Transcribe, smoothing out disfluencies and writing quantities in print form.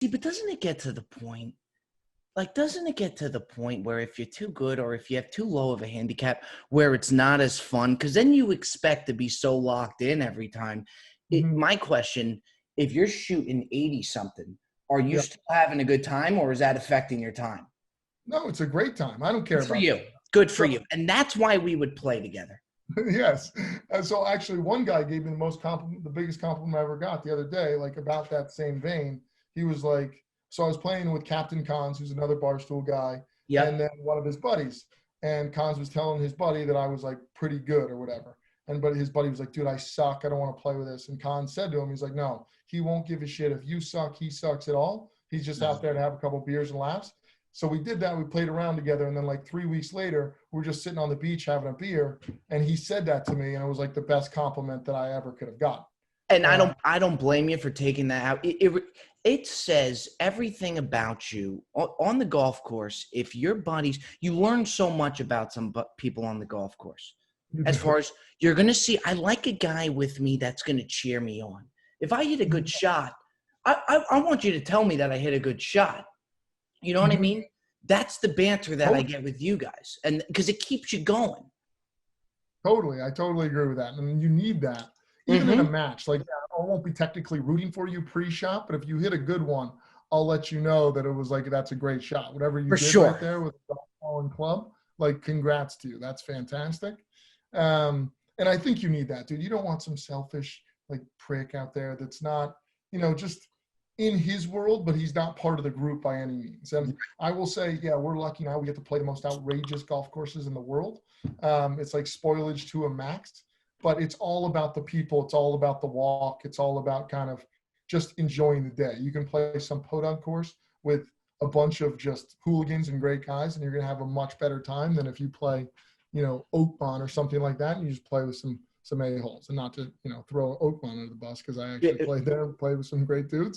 See, but doesn't it get to the point? Like, doesn't it get to the point where if you're too good or if you have too low of a handicap where it's not as fun? Because then you expect to be so locked in every time. Mhm. My question, if you're shooting 80 something, are you Yeah. still having a good time or is that affecting your time? No, it's a great time. I don't care Good for about you. Good for that. you. And that's why we would play together. Yes. And so actually one guy gave me the biggest compliment I ever got the other day, like about that same vein. He was like, so I was playing with Captain Cons, who's another Barstool guy, and Yep. then one of his buddies. And Cons was telling his buddy that I was like pretty good or whatever. And but his buddy was like, dude, I suck. I don't want to play with this. And Cons said to him, he's like, no, he won't give a shit. If you suck, he sucks at all. He's just out there to have a couple beers and laughs. So we did that. We played around together. And then like 3 weeks later, we're just sitting on the beach having a beer. And he said that to me, and it was like the best compliment that I ever could have gotten. And I Uh, don't blame you for taking that out. It says everything about you on the golf course. If your buddies, you learn so much about some people on the golf course. you As far do. as you're going to see, I like a guy with me that's going to cheer me on. If I hit a good shot, I want you to tell me that I hit a good shot. You know what I Mhm. mean? That's the banter that I Totally, get with you guys, and because it keeps you going. totally. I totally agree with that. And you need that. Even in a Mm-hmm. match, like I won't be technically rooting for you pre-shot, but if you hit a good one, I'll let you know that it was like that's a great shot. Whatever you For did right sure. there with the golf ball and club, like congrats to you. That's fantastic. And I think you need that, dude. You don't want some selfish like prick out there that's not, just in his world, but he's not part of the group by any means. And I will say, yeah, we're lucky now. We get to play the most outrageous golf courses in the world. It's like spoilage to a max, but it's all about the people. It's all about the walk. It's all about kind of just enjoying the day. You can play some podunk course with a bunch of just hooligans and great guys, and you're going to have a much better time than if you play, Oakmont or something like that, and you just play with some a-holes. And not to throw Oakmont under the bus, because I actually played there, played with some great dudes,